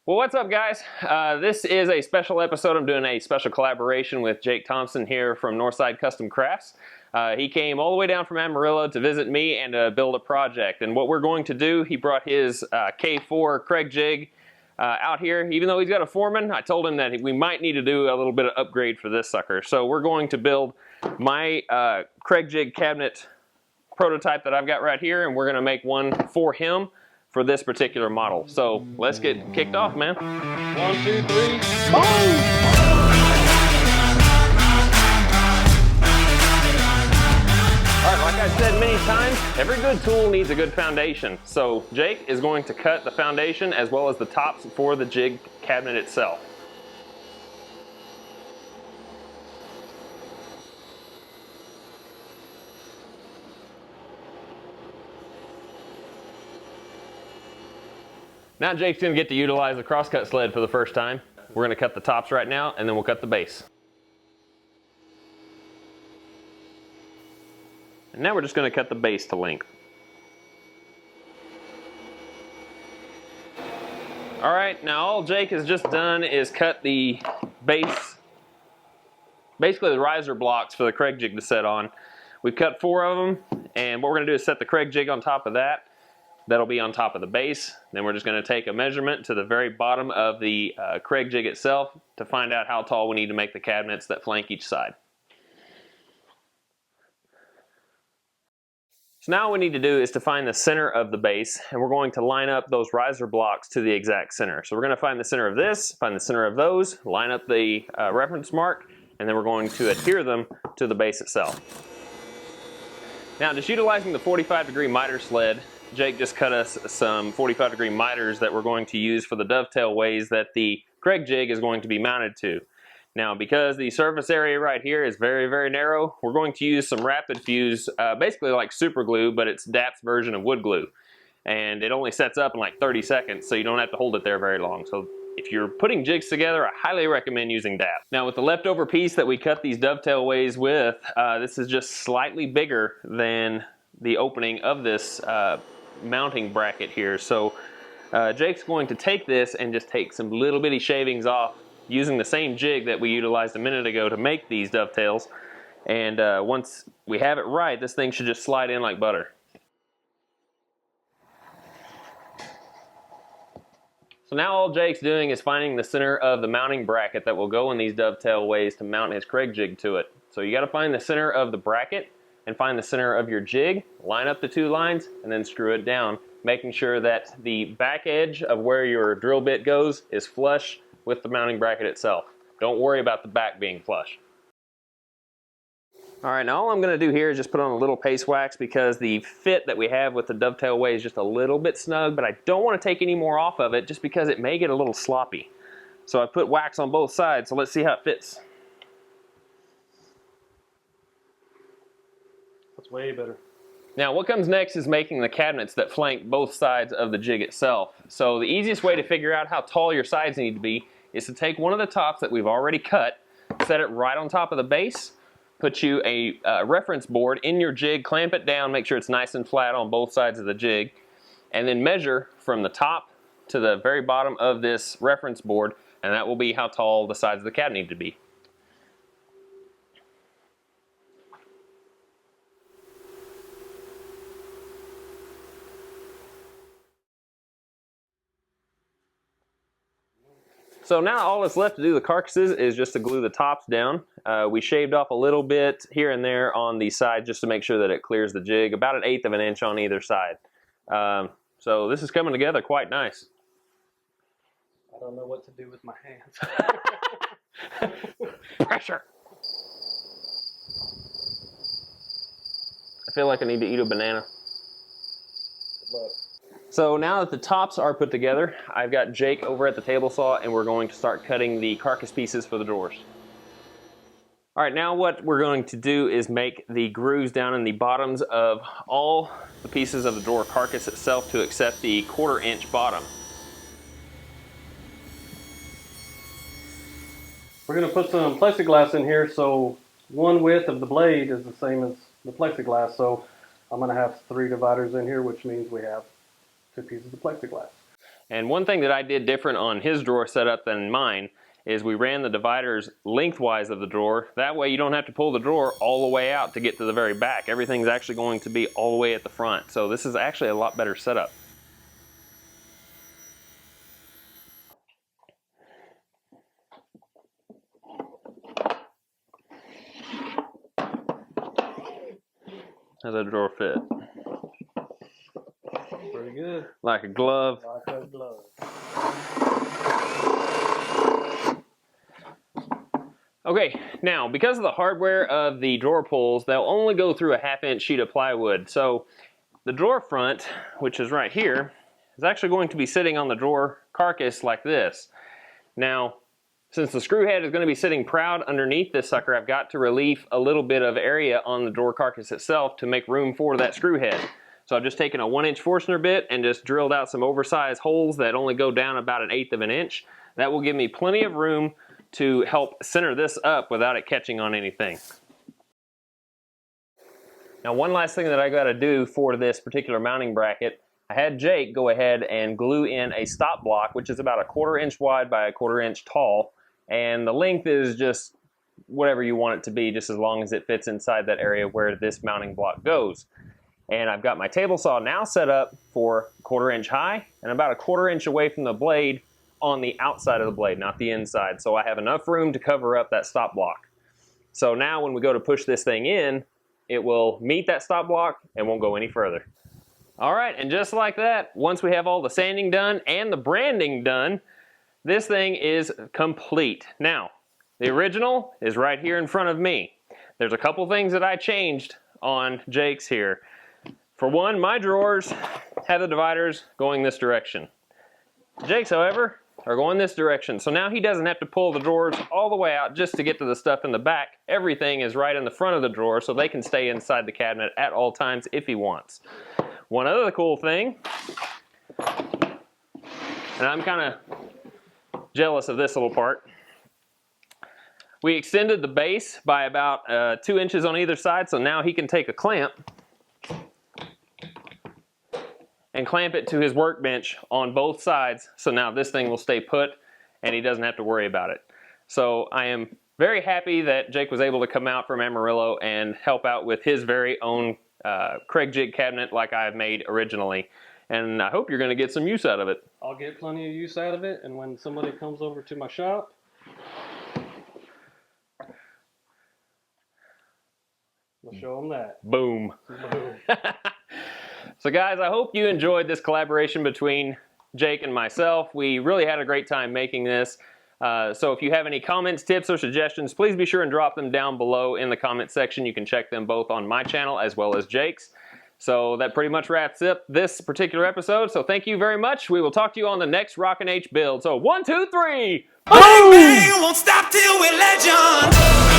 Well, what's up, guys? This is a special episode. I'm doing a special collaboration with Jake Thompson here from Northside Custom Crafts. He came all the way down from Amarillo to visit me and build a project. And what we're going to do, he brought his K4 Kreg Jig out here. Even though he's got a Foreman, I told him that we might need to do a little bit of upgrade for this sucker. So we're going to build my Kreg Jig Cabinet prototype that I've got right here, and we're going to make one for him for this particular model. So let's get kicked off, man. 1, 2, 3, boom! All right, like I said many times, every good tool needs a good foundation. So Jake is going to cut the foundation as well as the tops for the jig cabinet itself. Now Jake's going to get to utilize the crosscut sled for the first time. We're going to cut the tops right now, and then we'll cut the base. And now we're just going to cut the base to length. All right, now all Jake has just done is cut the base, basically the riser blocks for the Kreg jig to set on. We've cut 4 of them, and what we're going to do is set the Kreg jig on top of that. That'll be on top of the base. Then we're just going to take a measurement to the very bottom of the Kreg jig itself to find out how tall we need to make the cabinets that flank each side. So now what we need to do is to find the center of the base, and we're going to line up those riser blocks to the exact center. So we're going to find the center of this, find the center of those, line up the reference mark, and then we're going to adhere them to the base itself. Now, just utilizing the 45-degree miter sled, Jake just cut us some 45-degree miters that we're going to use for the dovetail ways that the Kreg jig is going to be mounted to. Now, because the surface area right here is very, very narrow, we're going to use some rapid fuse, basically like super glue, but it's DAP's version of wood glue. And it only sets up in like 30 seconds, so you don't have to hold it there very long. So if you're putting jigs together, I highly recommend using DAP. Now, with the leftover piece that we cut these dovetail ways with, this is just slightly bigger than the opening of this mounting bracket here. So Jake's going to take this and just take some little bitty shavings off using the same jig that we utilized a minute ago to make these dovetails. And once we have it right, this thing should just slide in like butter. So now all Jake's doing is finding the center of the mounting bracket that will go in these dovetail ways to mount his Kreg jig to it. So you got to find the center of the bracket and find the center of your jig, line up the 2 lines, and then screw it down, making sure that the back edge of where your drill bit goes is flush with the mounting bracket itself. Don't worry about the back being flush. All right, now all I'm going to do here is just put on a little paste wax because the fit that we have with the dovetail way is just a little bit snug, but I don't want to take any more off of it just because it may get a little sloppy. So I put wax on both sides, so let's see how it fits. That's way better. Now what comes next is making the cabinets that flank both sides of the jig itself. So the easiest way to figure out how tall your sides need to be is to take one of the tops that we've already cut, set it right on top of the base, put you a reference board in your jig, clamp it down, make sure it's nice and flat on both sides of the jig, and then measure from the top to the very bottom of this reference board, and that will be how tall the sides of the cabinet need to be. So now all that's left to do the carcasses is just to glue the tops down. We shaved off a little bit here and there on the side just to make sure that it clears the jig, about 1/8 of an inch on either side. So this is coming together quite nice. I don't know what to do with my hands. Pressure. I feel like I need to eat a banana. Good luck. So now that the tops are put together, I've got Jake over at the table saw and we're going to start cutting the carcass pieces for the drawers. All right, now what we're going to do is make the grooves down in the bottoms of all the pieces of the drawer carcass itself to accept the 1/4 inch bottom. We're going to put some plexiglass in here so one width of the blade is the same as the plexiglass. So I'm going to have 3 dividers in here, which means we have 2 pieces of plexiglass. And one thing that I did different on his drawer setup than mine is we ran the dividers lengthwise of the drawer. That way you don't have to pull the drawer all the way out to get to the very back. Everything's actually going to be all the way at the front. So this is actually a lot better setup. How's that drawer fit? Pretty good. Like a glove. Like a glove. Okay, now because of the hardware of the drawer pulls, they'll only go through a 1/2-inch sheet of plywood. So the drawer front, which is right here, is actually going to be sitting on the drawer carcass like this. Now, since the screw head is going to be sitting proud underneath this sucker, I've got to relieve a little bit of area on the drawer carcass itself to make room for that screw head. So I've just taken a 1-inch Forstner bit and just drilled out some oversized holes that only go down about 1/8 of an inch. That will give me plenty of room to help center this up without it catching on anything. Now, one last thing that I got to do for this particular mounting bracket, I had Jake go ahead and glue in a stop block, which is about a 1/4 inch wide by a 1/4 inch tall, and the length is just whatever you want it to be, just as long as it fits inside that area where this mounting block goes. And I've got my table saw now set up for 1/4 inch high and about a 1/4 inch away from the blade on the outside of the blade, not the inside. So I have enough room to cover up that stop block. So now when we go to push this thing in, it will meet that stop block and won't go any further. All right, and just like that, once we have all the sanding done and the branding done, this thing is complete. Now, the original is right here in front of me. There's a couple things that I changed on Jake's here. For one, my drawers have the dividers going this direction. Jake's, however, are going this direction. So now he doesn't have to pull the drawers all the way out just to get to the stuff in the back. Everything is right in the front of the drawer so they can stay inside the cabinet at all times if he wants. One other cool thing, and I'm kind of jealous of this little part, we extended the base by about 2 inches on either side, so now he can take a clamp and clamp it to his workbench on both sides, so now this thing will stay put and he doesn't have to worry about it. So I am very happy that Jake was able to come out from Amarillo and help out with his very own Kreg Jig Cabinet like I have made originally, and I hope you're going to get some use out of it. I'll get plenty of use out of it, and when somebody comes over to my shop, I'll show them that. Boom. Boom. So guys, I hope you enjoyed this collaboration between Jake and myself. We really had a great time making this. So if you have any comments, tips, or suggestions, please be sure and drop them down below in the comment section. You can check them both on my channel as well as Jake's. So that pretty much wraps up this particular episode. So thank you very much. We will talk to you on the next Rockin' H build. So 1, 2, 3. Bang, bang, won't stop till we're legends.